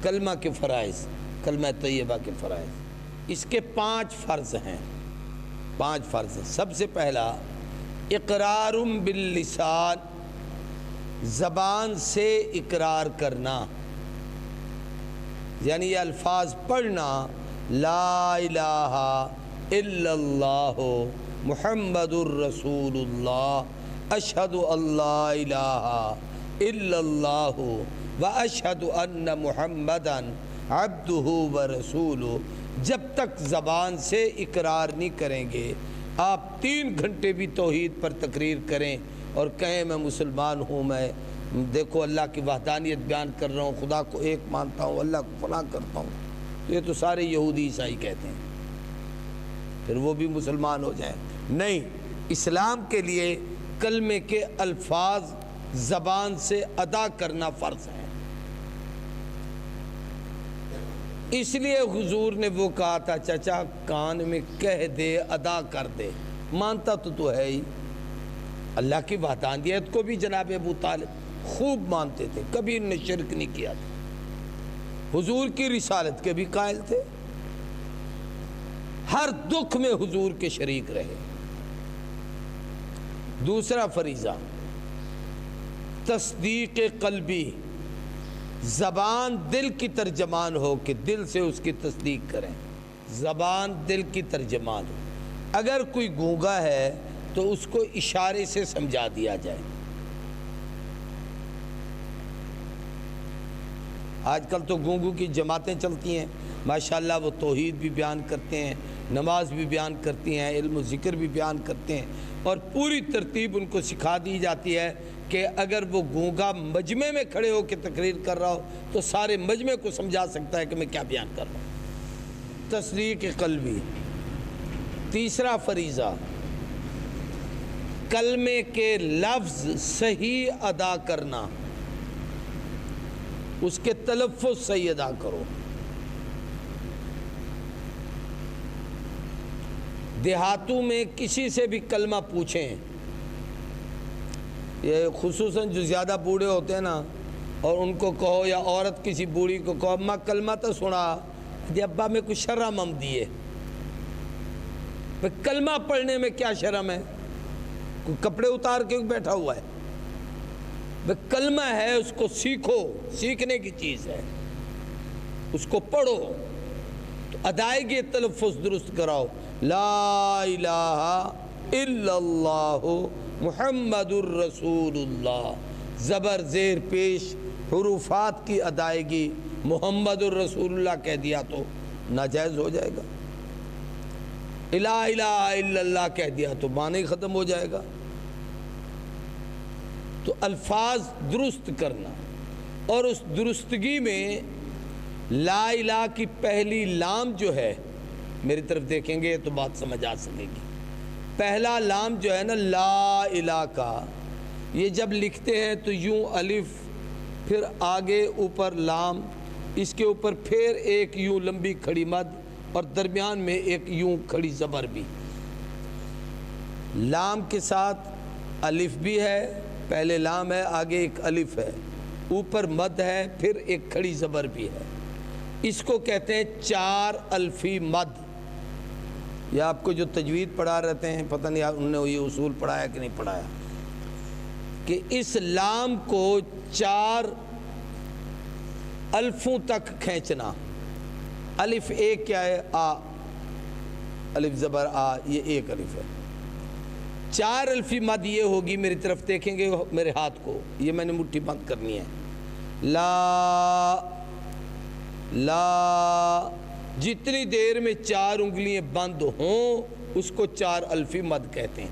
کلمہ کے فرائض، کلمہ طیبہ کے فرائض، اس کے 5 فرض ہیں، 5 فرض ہیں۔ سب سے پہلا اقرار باللسان، زبان سے اقرار کرنا، یعنی یہ الفاظ پڑھنا، لا الہ الا اللہ محمد الرسول اللہ، اشہد اللہ الہ الا اللہ واشہد ان محمدً عبدہ ورسولہ۔ جب تک زبان سے اقرار نہیں کریں گے، آپ 3 گھنٹے بھی توحید پر تقریر کریں اور کہیں میں مسلمان ہوں، میں دیکھو اللہ کی وحدانیت بیان کر رہا ہوں، خدا کو ایک مانتا ہوں، اللہ کو فلاں کرتا ہوں، تو یہ تو سارے یہودی عیسائی کہتے ہیں، پھر وہ بھی مسلمان ہو جائیں۔ نہیں، اسلام کے لیے کلمے کے الفاظ زبان سے ادا کرنا فرض ہے۔ اس لیے حضور نے وہ کہا تھا، چچا کان میں کہہ دے، ادا کر دے، مانتا تو ہے ہی۔ اللہ کی وحدانیت کو بھی جناب ابو طالب خوب مانتے تھے، کبھی انہوں نے شرک نہیں کیا تھا، حضور کی رسالت کے بھی قائل تھے، ہر دکھ میں حضور کے شریک رہے۔ دوسرا فریضہ تصدیق قلبی، زبان دل کی ترجمان ہو کہ دل سے اس کی تصدیق کریں، زبان دل کی ترجمان ہو۔ اگر کوئی گونگا ہے تو اس کو اشارے سے سمجھا دیا جائے۔ آج کل تو گونگوں کی جماعتیں چلتی ہیں، ماشاءاللہ وہ توحید بھی بیان کرتے ہیں، نماز بھی بیان کرتی ہیں، علم و ذکر بھی بیان کرتے ہیں، اور پوری ترتیب ان کو سکھا دی جاتی ہے کہ اگر وہ گونگا مجمع میں کھڑے ہو کے تقریر کر رہا ہو تو سارے مجمع کو سمجھا سکتا ہے کہ میں کیا بیان کر رہا ہوں۔ تصدیق قلبی۔ تیسرا فریضہ کلمے کے لفظ صحیح ادا کرنا، اس کے تلفظ صحیح ادا کرو۔ دیہاتوں میں کسی سے بھی کلمہ پوچھیں، یہ خصوصاً جو زیادہ بوڑھے ہوتے ہیں نا، اور ان کو کہو، یا عورت کسی بوڑھی کو کہو، اماں کلمہ تو سنا جی، ابا میں کچھ شرم ہم دیے، کلمہ پڑھنے میں کیا شرم ہے؟ کوئی کپڑے اتار کے بیٹھا ہوا ہے؟ کلمہ ہے، اس کو سیکھو، سیکھنے کی چیز ہے، اس کو پڑھو تو ادائیگی تلفظ درست کراؤ، لا الہ الا اللہ محمد الرسول اللہ، زبر زیر پیش حروفات کی ادائیگی، محمد الرسول اللہ کہہ دیا تو ناجائز ہو جائے گا، لا الہ الا اللہ کہہ دیا تو معنی ختم ہو جائے گا۔ تو الفاظ درست کرنا، اور اس درستگی میں لا الہ کی پہلی لام جو ہے، میری طرف دیکھیں گے تو بات سمجھ آ سکے گی۔ پہلا لام جو ہے نا لا الہ کا، یہ جب لکھتے ہیں تو یوں الف، پھر آگے اوپر لام، اس کے اوپر پھر ایک یوں لمبی کھڑی مد، اور درمیان میں ایک یوں کھڑی زبر بھی۔ لام کے ساتھ الف بھی ہے، پہلے لام ہے، آگے ایک الف ہے، اوپر مد ہے، پھر ایک کھڑی زبر بھی ہے۔ اس کو کہتے ہیں 4 الفی مد۔ یہ آپ کو جو تجوید پڑھا رہتے ہیں، پتہ نہیں انہوں نے یہ اصول پڑھایا کہ نہیں پڑھایا، کہ اس لام کو 4 الفوں تک کھینچنا۔ الف ایک کیا ہے؟ آ، الف زبر آ، یہ ایک الف ہے۔ 4 الفی مد یہ ہوگی، میری طرف دیکھیں گے میرے ہاتھ کو، یہ میں نے مٹھی بند کرنی ہے، لا لا، جتنی دیر میں 4 انگلیاں بند ہوں اس کو 4 الفی مد کہتے ہیں۔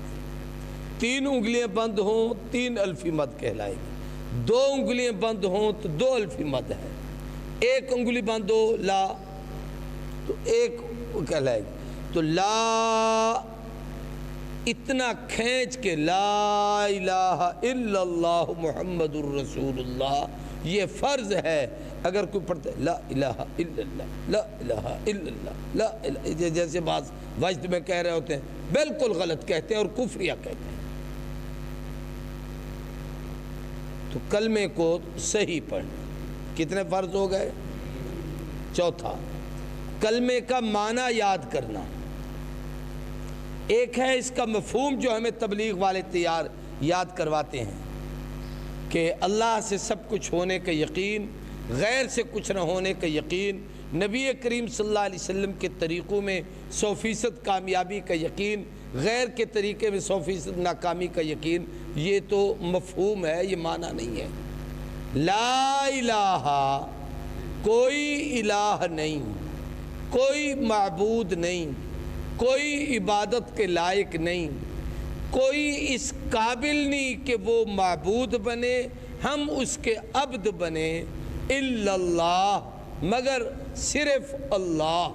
3 انگلیاں بند ہوں 3 الفی مد کہلائے گی، 2 انگلیاں بند ہوں تو 2 الفی مد ہے، 1 انگلی بند ہو لا تو 1 کہلائے گی۔ تو لا اتنا کھینچ کے لا الہ الا اللہ محمد الرسول اللہ، یہ فرض ہے۔ اگر کوئی پڑھتا ہے لا الہ الا اللہ، لا الہ الا اللہ، لا الہ، جیسے بعض وجد میں کہہ رہے ہوتے ہیں، بالکل غلط کہتے ہیں اور کفریہ کہتے ہیں۔ تو کلمے کو صحیح پڑھنا۔ کتنے فرض ہو گئے؟ چوتھا کلمے کا معنی یاد کرنا۔ ایک ہے اس کا مفہوم جو ہمیں تبلیغ والے یاد کرواتے ہیں کہ اللہ سے سب کچھ ہونے کا یقین، غیر سے کچھ نہ ہونے کا یقین، نبی کریم صلی اللہ علیہ وسلم کے طریقوں میں 100% کامیابی کا یقین، غیر کے طریقے میں 100% ناکامی کا یقین۔ یہ تو مفہوم ہے، یہ معنی نہیں ہے۔ لا الہ، کوئی الہ نہیں، کوئی معبود نہیں، کوئی عبادت کے لائق نہیں، کوئی اس قابل نہیں کہ وہ معبود بنے، ہم اس کے عبد بنے، الا اللہ، مگر صرف اللہ۔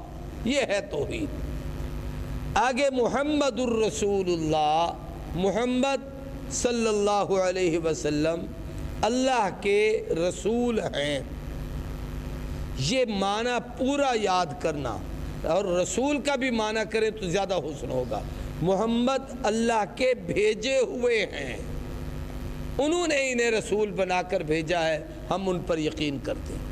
یہ ہے توحید۔ آگے محمد الرسول اللہ، محمد صلی اللہ علیہ وسلم اللہ کے رسول ہیں۔ یہ معنی پورا یاد کرنا، اور رسول کا بھی معنی کریں تو زیادہ حسن ہوگا۔ محمد اللہ کے بھیجے ہوئے ہیں، انہوں نے انہیں رسول بنا کر بھیجا ہے، ہم ان پر یقین کرتے ہیں۔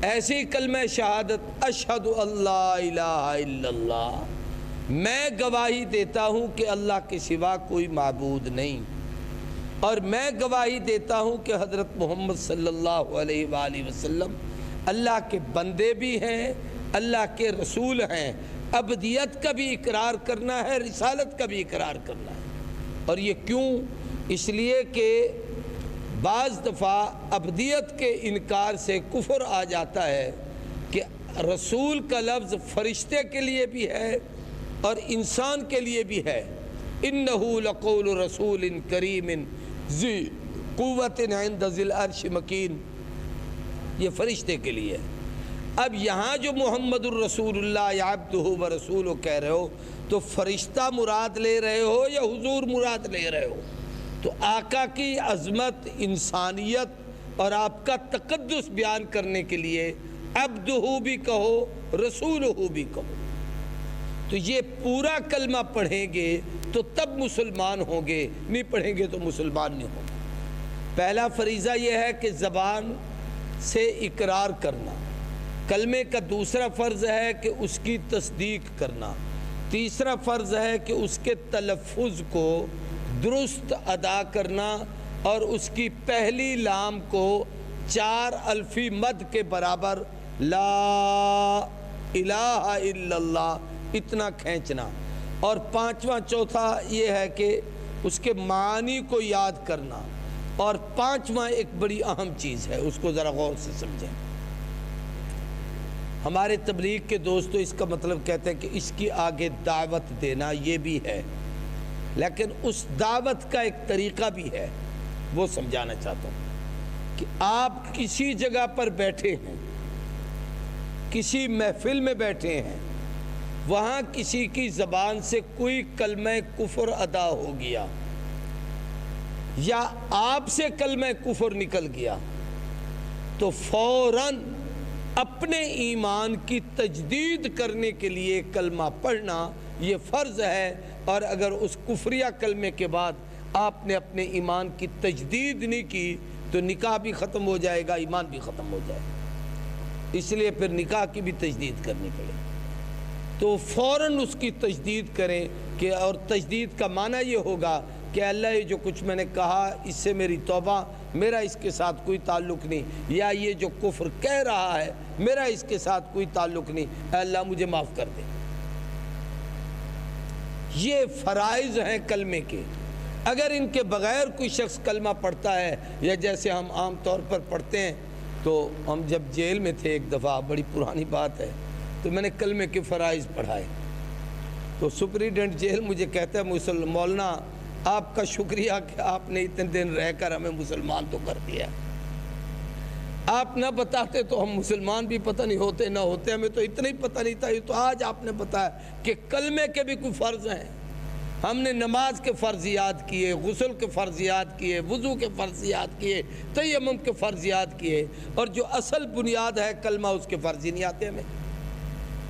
ایسی کلمہ شہادت اشہد اللہ الہ الا اللہ، میں گواہی دیتا ہوں کہ اللہ کے سوا کوئی معبود نہیں، اور میں گواہی دیتا ہوں کہ حضرت محمد صلی اللہ علیہ وآلہ وسلم اللہ کے بندے بھی ہیں، اللہ کے رسول ہیں۔ عبدیت کا بھی اقرار کرنا ہے، رسالت کا بھی اقرار کرنا ہے۔ اور یہ کیوں؟ اس لیے کہ بعض دفعہ عبدیت کے انکار سے کفر آ جاتا ہے کہ رسول کا لفظ فرشتے کے لیے بھی ہے اور انسان کے لیے بھی ہے۔ انہ لقول رسول کریم ذی قوت عند ذی العرش مکین، یہ فرشتے کے لیے ہے۔ اب یہاں جو محمد الرسول اللہ یا عبدہ و رسولہ کہہ رہے ہو تو فرشتہ مراد لے رہے ہو یا حضور مراد لے رہے ہو؟ تو آقا کی عظمت، انسانیت اور آپ کا تقدس بیان کرنے کے لیے عبدہ بھی کہو، رسولہ بھی کہو۔ تو یہ پورا کلمہ پڑھیں گے تو تب مسلمان ہوں گے، نہیں پڑھیں گے تو مسلمان نہیں ہوں گے۔ پہلا فریضہ یہ ہے کہ زبان سے اقرار کرنا۔ کلمے کا دوسرا فرض ہے کہ اس کی تصدیق کرنا۔ تیسرا فرض ہے کہ اس کے تلفظ کو درست ادا کرنا، اور اس کی پہلی لام کو 4 الفی مد کے برابر لا الہ الا اللہ اتنا کھینچنا۔ اور پانچواں چوتھا یہ ہے کہ اس کے معنی کو یاد کرنا۔ اور پانچواں ایک بڑی اہم چیز ہے، اس کو ذرا غور سے سمجھیں۔ ہمارے تبلیغ کے دوستو اس کا مطلب کہتے ہیں کہ اس کی آگے دعوت دینا، یہ بھی ہے، لیکن اس دعوت کا ایک طریقہ بھی ہے، وہ سمجھانا چاہتا ہوں۔ کہ آپ کسی جگہ پر بیٹھے ہیں، کسی محفل میں بیٹھے ہیں، وہاں کسی کی زبان سے کوئی کلمہ کفر ادا ہو گیا یا آپ سے کلمہ کفر نکل گیا، تو فوراً اپنے ایمان کی تجدید کرنے کے لیے کلمہ پڑھنا یہ فرض ہے۔ اور اگر اس کفریہ کلمے کے بعد آپ نے اپنے ایمان کی تجدید نہیں کی تو نکاح بھی ختم ہو جائے گا، ایمان بھی ختم ہو جائے گا۔ اس لیے پھر نکاح کی بھی تجدید کرنی پڑے، تو فوراً اس کی تجدید کریں کہ، اور تجدید کا معنی یہ ہوگا کہ اللہ یہ جو کچھ میں نے کہا اس سے میری توبہ، میرا اس کے ساتھ کوئی تعلق نہیں، یا یہ جو کفر کہہ رہا ہے میرا اس کے ساتھ کوئی تعلق نہیں، اے اللہ مجھے معاف کر دے۔ یہ فرائض ہیں کلمے کے۔ اگر ان کے بغیر کوئی شخص کلمہ پڑھتا ہے، یا جیسے ہم عام طور پر پڑھتے ہیں، تو ہم جب جیل میں تھے ایک دفعہ، بڑی پرانی بات ہے، تو میں نے کلمے کے فرائض پڑھائے، تو سپریڈنٹ جیل مجھے کہتا ہے مولانا آپ کا شکریہ کہ آپ نے اتنے دن رہ کر ہمیں مسلمان تو کر دیا، آپ نہ بتاتے تو ہم مسلمان بھی پتہ نہیں ہوتے نہ ہوتے، ہمیں تو اتنا ہی پتہ نہیں تھا، یہ تو آج آپ نے بتایا کہ کلمے کے بھی کوئی فرض ہیں۔ ہم نے نماز کے فرض یاد کیے، غسل کے فرض یاد کیے، وضو کے فرض یاد کیے، تیمم کے فرض یاد کیے، اور جو اصل بنیاد ہے کلمہ، اس کے فرض ہی نہیں آتے ہمیں۔